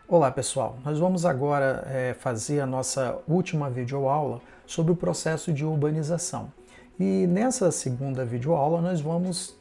Olá pessoal, nós vamos agora fazer a nossa última videoaula sobre o processo de urbanização. E nessa segunda videoaula nós vamos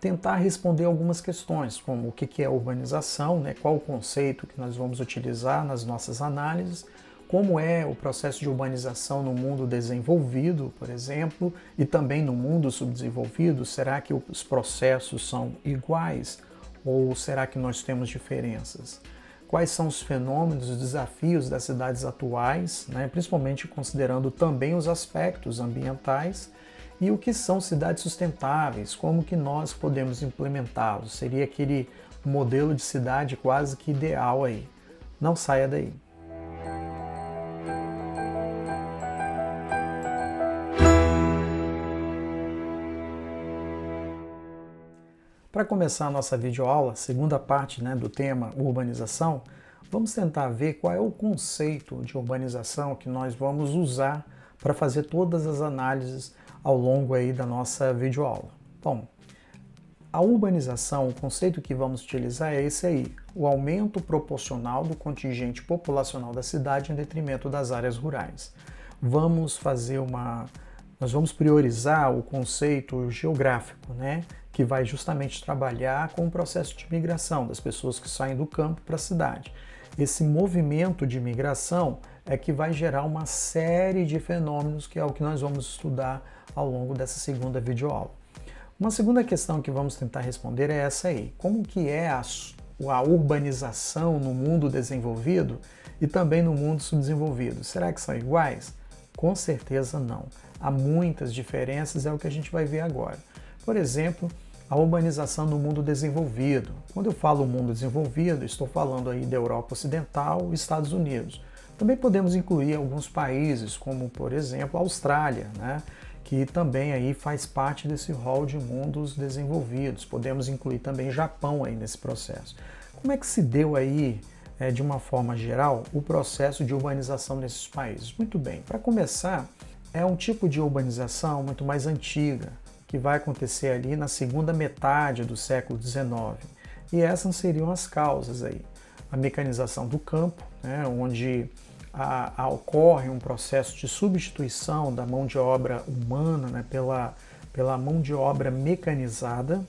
tentar responder algumas questões, como o que é urbanização, qual o conceito que nós vamos utilizar nas nossas análises, como é o processo de urbanização no mundo desenvolvido, por exemplo, e também no mundo subdesenvolvido. Será que os processos são iguais ou será que nós temos diferenças? Quais são os fenômenos e desafios das cidades atuais, principalmente considerando também os aspectos ambientais, e o que são cidades sustentáveis, como que nós podemos implementá-los. Seria aquele modelo de cidade quase que ideal aí. Não saia daí. Para começar a nossa videoaula, segunda parte do tema urbanização, vamos tentar ver qual é o conceito de urbanização que nós vamos usar para fazer todas as análises ao longo aí da nossa videoaula. Bom, a urbanização, o conceito que vamos utilizar é esse aí, o aumento proporcional do contingente populacional da cidade em detrimento das áreas rurais. Nós vamos priorizar o conceito geográfico, que vai justamente trabalhar com o processo de migração das pessoas que saem do campo para a cidade. Esse movimento de migração é que vai gerar uma série de fenômenos, que é o que nós vamos estudar ao longo dessa segunda videoaula. Uma segunda questão que vamos tentar responder é essa aí. Como que é a urbanização no mundo desenvolvido e também no mundo subdesenvolvido? Será que são iguais? Com certeza não. Há muitas diferenças, é o que a gente vai ver agora. Por exemplo, a urbanização no mundo desenvolvido. Quando eu falo mundo desenvolvido, estou falando aí da Europa Ocidental e Estados Unidos. Também podemos incluir alguns países, como por exemplo a Austrália, que também aí faz parte desse rol de mundos desenvolvidos. Podemos incluir também Japão aí nesse processo. Como é que se deu aí, de uma forma geral, o processo de urbanização nesses países? Muito bem, para começar, é um tipo de urbanização muito mais antiga, que vai acontecer ali na segunda metade do século XIX. E essas seriam as causas aí. A mecanização do campo, onde ocorre um processo de substituição da mão de obra humana pela mão de obra mecanizada.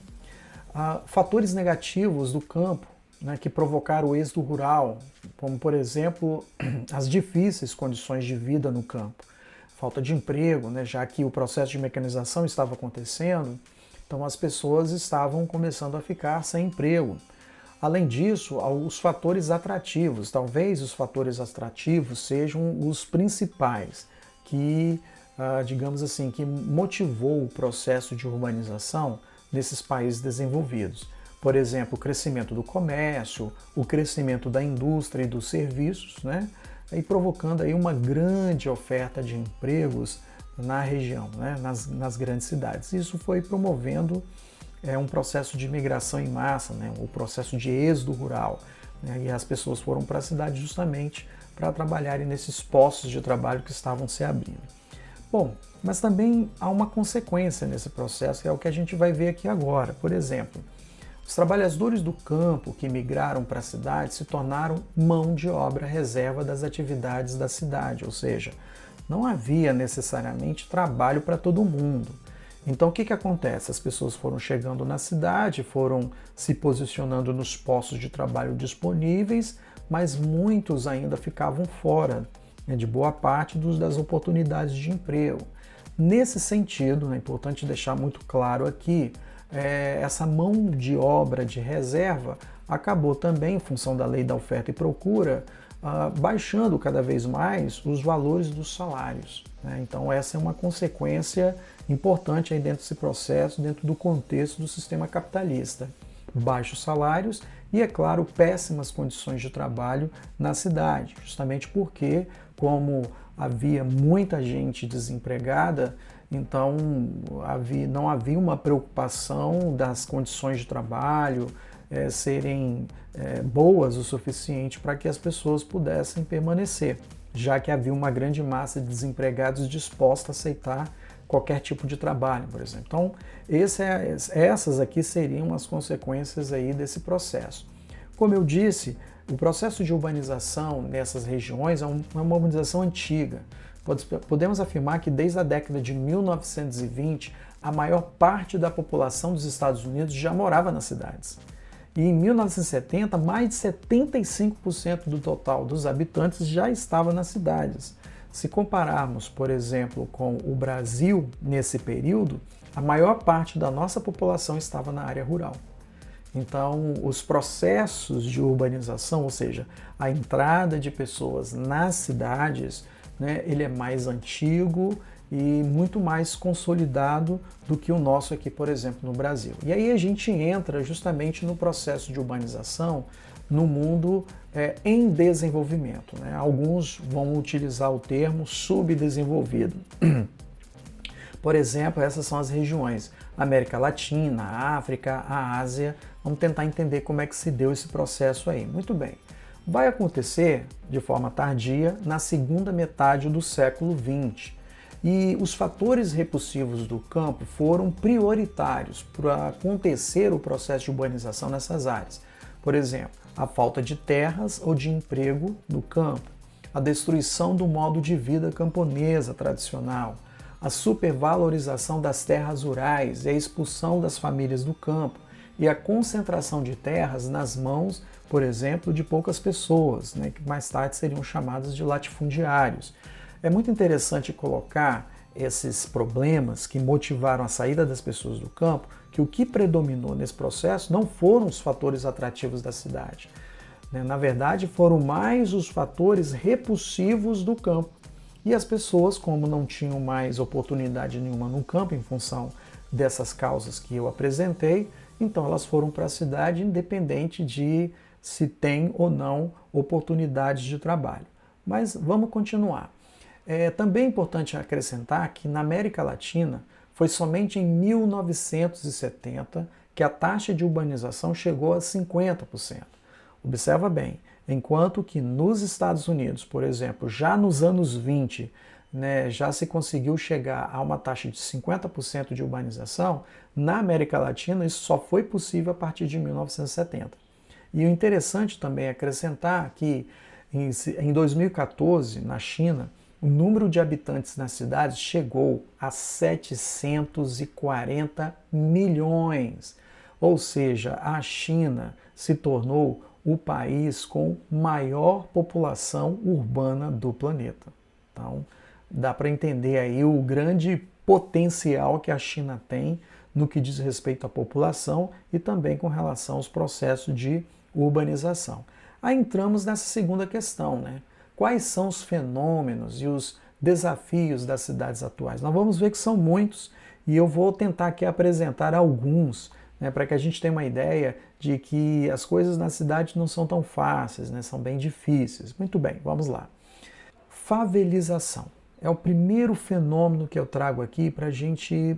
Fatores negativos do campo, que provocaram o êxodo rural, como por exemplo as difíceis condições de vida no campo. Falta de emprego, já que o processo de mecanização estava acontecendo, então as pessoas estavam começando a ficar sem emprego. Além disso, os fatores atrativos, talvez os fatores atrativos sejam os principais que, digamos assim, que motivou o processo de urbanização nesses países desenvolvidos. Por exemplo, o crescimento do comércio, o crescimento da indústria e dos serviços, e provocando aí uma grande oferta de empregos na região, nas grandes cidades. Isso foi promovendo um processo de migração em massa, o processo de êxodo rural. E as pessoas foram para a cidade justamente para trabalharem nesses postos de trabalho que estavam se abrindo. Bom, mas também há uma consequência nesse processo, que é o que a gente vai ver aqui agora. Por exemplo, os trabalhadores do campo que migraram para a cidade se tornaram mão de obra reserva das atividades da cidade, ou seja, não havia necessariamente trabalho para todo mundo. Então o que acontece? As pessoas foram chegando na cidade, foram se posicionando nos postos de trabalho disponíveis, mas muitos ainda ficavam fora de boa parte das oportunidades de emprego. Nesse sentido, é importante deixar muito claro aqui, essa mão de obra de reserva acabou também, em função da lei da oferta e procura, baixando cada vez mais os valores dos salários. Então essa é uma consequência importante aí dentro desse processo, dentro do contexto do sistema capitalista. Baixos salários e, é claro, péssimas condições de trabalho na cidade, justamente porque, como havia muita gente desempregada, então não havia uma preocupação das condições de trabalho serem boas o suficiente para que as pessoas pudessem permanecer, já que havia uma grande massa de desempregados disposta a aceitar qualquer tipo de trabalho, por exemplo. Então, essas aqui seriam as consequências aí desse processo. Como eu disse, O processo de urbanização nessas regiões é uma urbanização antiga. Podemos afirmar que desde a década de 1920, a maior parte da população dos Estados Unidos já morava nas cidades. E em 1970, mais de 75% do total dos habitantes já estava nas cidades. Se compararmos, por exemplo, com o Brasil nesse período, a maior parte da nossa população estava na área rural. Então, os processos de urbanização, ou seja, a entrada de pessoas nas cidades, né, ele é mais antigo e muito mais consolidado do que o nosso aqui, por exemplo, no Brasil. E aí a gente entra justamente no processo de urbanização no mundo em desenvolvimento, né? Alguns vão utilizar o termo subdesenvolvido. Por exemplo, essas são as regiões América Latina, África, a Ásia. Vamos tentar entender como é que se deu esse processo aí. Muito bem. Vai acontecer de forma tardia na segunda metade do século XX. E os fatores repulsivos do campo foram prioritários para acontecer o processo de urbanização nessas áreas. Por exemplo, a falta de terras ou de emprego no campo, a destruição do modo de vida camponesa tradicional, a supervalorização das terras rurais e a expulsão das famílias do campo e a concentração de terras nas mãos, por exemplo, de poucas pessoas, né, que mais tarde seriam chamadas de latifundiários. É muito interessante colocar esses problemas que motivaram a saída das pessoas do campo, que o que predominou nesse processo não foram os fatores atrativos da cidade. Na verdade, foram mais os fatores repulsivos do campo. E as pessoas, como não tinham mais oportunidade nenhuma no campo em função dessas causas que eu apresentei, então elas foram para a cidade independente de se tem ou não oportunidades de trabalho. Mas vamos continuar. Também é importante acrescentar que na América Latina foi somente em 1970 que a taxa de urbanização chegou a 50%. Observa bem, enquanto que nos Estados Unidos, por exemplo, já nos anos 20, né, já se conseguiu chegar a uma taxa de 50% de urbanização, na América Latina isso só foi possível a partir de 1970. E o interessante também é acrescentar que em 2014, na China, o número de habitantes nas cidades chegou a 740 milhões. Ou seja, a China se tornou o país com maior população urbana do planeta. Então, dá para entender aí o grande potencial que a China tem no que diz respeito à população e também com relação aos processos de urbanização. Aí entramos nessa segunda questão, né? Quais são os fenômenos e os desafios das cidades atuais? Nós vamos ver que são muitos e eu vou tentar aqui apresentar alguns, né, para que a gente tenha uma ideia de que as coisas na cidade não são tão fáceis, né, são bem difíceis. Muito bem, vamos lá. Favelização é o primeiro fenômeno que eu trago aqui para a gente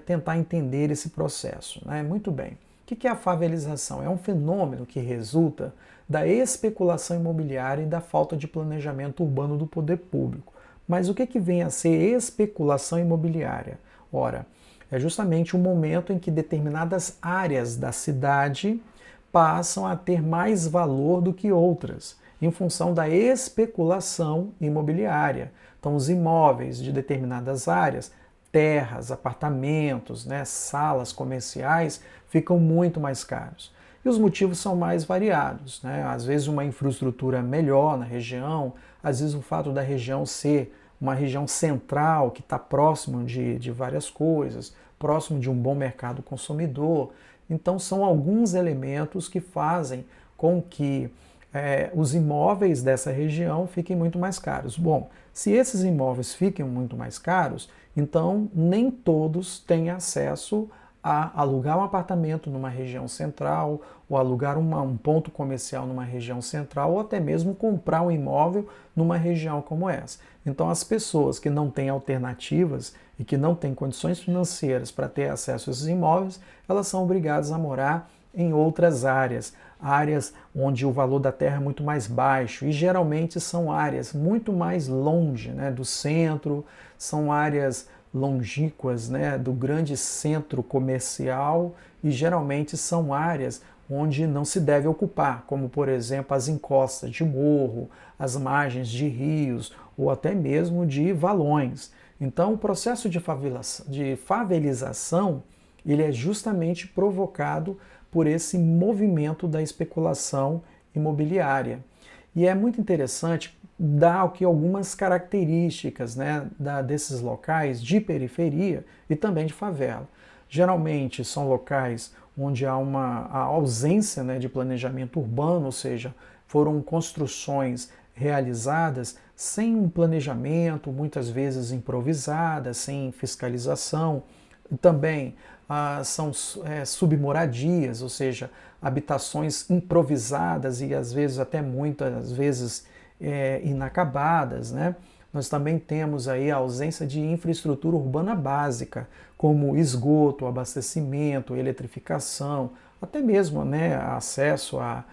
tentar entender esse processo, né? Muito bem. O que é a favelização? É um fenômeno que resulta da especulação imobiliária e da falta de planejamento urbano do poder público. Mas o que vem a ser especulação imobiliária? Ora, é justamente o momento em que determinadas áreas da cidade passam a ter mais valor do que outras, em função da especulação imobiliária. Então, os imóveis de determinadas áreas, terras, apartamentos, né, salas comerciais, ficam muito mais caros. E os motivos são mais variados, né? Às vezes uma infraestrutura melhor na região, às vezes o fato da região ser uma região central, que está próximo de várias coisas, próximo de um bom mercado consumidor. Então são alguns elementos que fazem com que os imóveis dessa região fiquem muito mais caros. Bom, se esses imóveis fiquem muito mais caros, então nem todos têm acesso a alugar um apartamento numa região central, ou alugar um ponto comercial numa região central, ou até mesmo comprar um imóvel numa região como essa. Então as pessoas que não têm alternativas e que não têm condições financeiras para ter acesso a esses imóveis, elas são obrigadas a morar em outras áreas onde o valor da terra é muito mais baixo, e geralmente são áreas muito mais longe, né, do centro, são áreas longínquas, né, do grande centro comercial, e geralmente são áreas onde não se deve ocupar, como por exemplo as encostas de morro, as margens de rios ou até mesmo de valões. Então o processo de favelização ele é justamente provocado por esse movimento da especulação imobiliária. E é muito interessante dar aqui algumas características, né, desses locais de periferia e também de favela. Geralmente são locais onde há a ausência, né, de planejamento urbano, ou seja, foram construções realizadas sem um planejamento, muitas vezes improvisadas, sem fiscalização. Também são submoradias, ou seja, habitações improvisadas e às vezes até muitas vezes inacabadas, né? Nós também temos aí a ausência de infraestrutura urbana básica, como esgoto, abastecimento, eletrificação, até mesmo, né, acesso à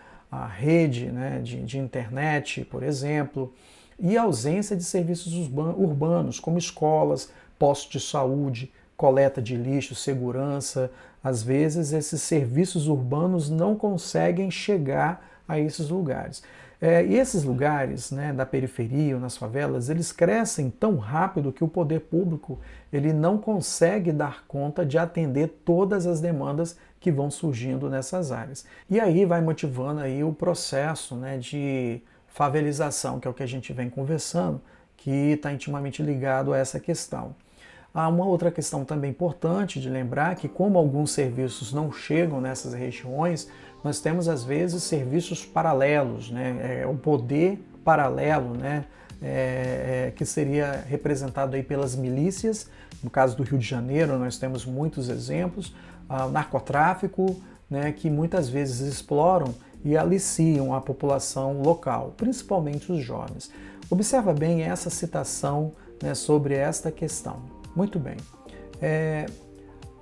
rede, né, de internet, por exemplo, e a ausência de serviços urbanos, como escolas, postos de saúde, coleta de lixo, segurança. Às vezes esses serviços urbanos não conseguem chegar a esses lugares. E esses lugares, né, da periferia ou nas favelas, eles crescem tão rápido que o poder público ele não consegue dar conta de atender todas as demandas que vão surgindo nessas áreas. E aí vai motivando aí o processo, né, de favelização, que é o que a gente vem conversando, que está intimamente ligado a essa questão. Há uma outra questão também importante de lembrar que como alguns serviços não chegam nessas regiões, nós temos às vezes serviços paralelos, né? O poder paralelo, né? Que seria representado aí pelas milícias. No caso do Rio de Janeiro, nós temos muitos exemplos. O narcotráfico, né? Que muitas vezes exploram e aliciam a população local, principalmente os jovens. Observa bem essa citação, né, sobre esta questão. Muito bem.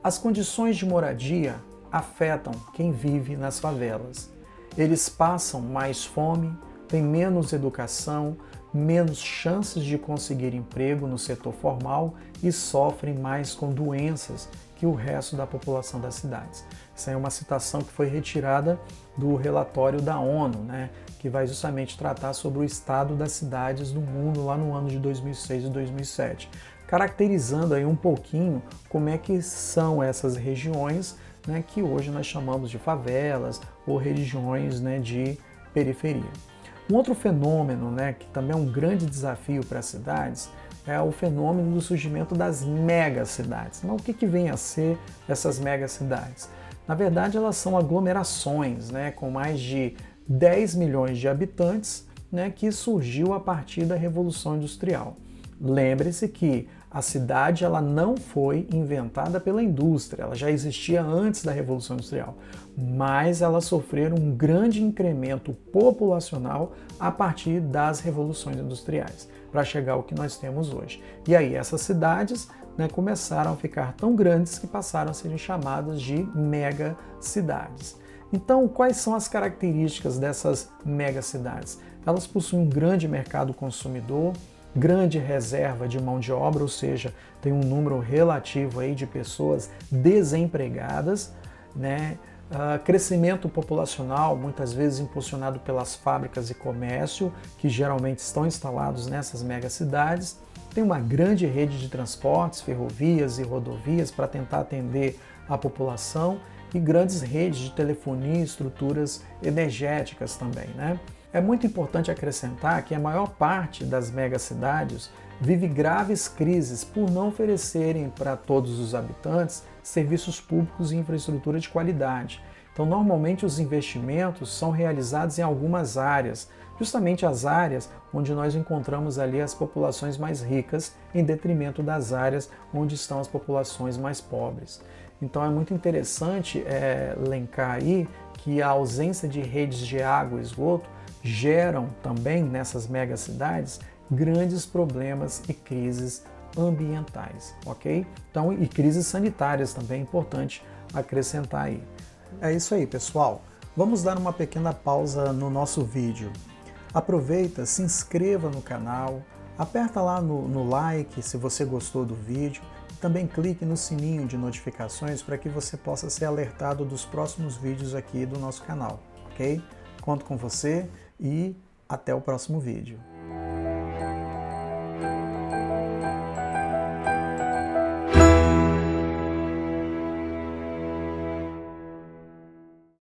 As condições de moradia afetam quem vive nas favelas. Eles passam mais fome, têm menos educação, menos chances de conseguir emprego no setor formal e sofrem mais com doenças que o resto da população das cidades. Essa é uma citação que foi retirada do relatório da ONU, né, que vai justamente tratar sobre o estado das cidades do mundo lá no ano de 2006 e 2007, caracterizando aí um pouquinho como é que são essas regiões, né, que hoje nós chamamos de favelas ou regiões, né, de periferia. Um outro fenômeno, né, que também é um grande desafio para as cidades é o fenômeno do surgimento das megacidades. Mas o que vem a ser essas megacidades? Na verdade, elas são aglomerações, né, com mais de 10 milhões de habitantes, né, que surgiu a partir da Revolução Industrial. Lembre-se que a cidade ela não foi inventada pela indústria, ela já existia antes da Revolução Industrial, mas elas sofreram um grande incremento populacional a partir das revoluções industriais, para chegar ao que nós temos hoje. E aí essas cidades, né, começaram a ficar tão grandes que passaram a serem chamadas de megacidades. Então, quais são as características dessas megacidades? Elas possuem um grande mercado consumidor, grande reserva de mão de obra, ou seja, tem um número relativo aí de pessoas desempregadas, né? Crescimento populacional, muitas vezes impulsionado pelas fábricas e comércio, que geralmente estão instalados nessas megacidades. Tem uma grande rede de transportes, ferrovias e rodovias para tentar atender a população e grandes redes de telefonia e estruturas energéticas também, né? É muito importante acrescentar que a maior parte das megacidades vive graves crises por não oferecerem para todos os habitantes serviços públicos e infraestrutura de qualidade. Então, normalmente os investimentos são realizados em algumas áreas, justamente as áreas onde nós encontramos ali as populações mais ricas, em detrimento das áreas onde estão as populações mais pobres. Então é muito interessante elencar aí que a ausência de redes de água e esgoto geram também nessas megacidades grandes problemas e crises ambientais, ok? Então, e crises sanitárias também é importante acrescentar aí. É isso aí, pessoal. Vamos dar uma pequena pausa no nosso vídeo. Aproveita, se inscreva no canal, aperta lá no like se você gostou do vídeo, também clique no sininho de notificações para que você possa ser alertado dos próximos vídeos aqui do nosso canal, ok? Conto com você e até o próximo vídeo.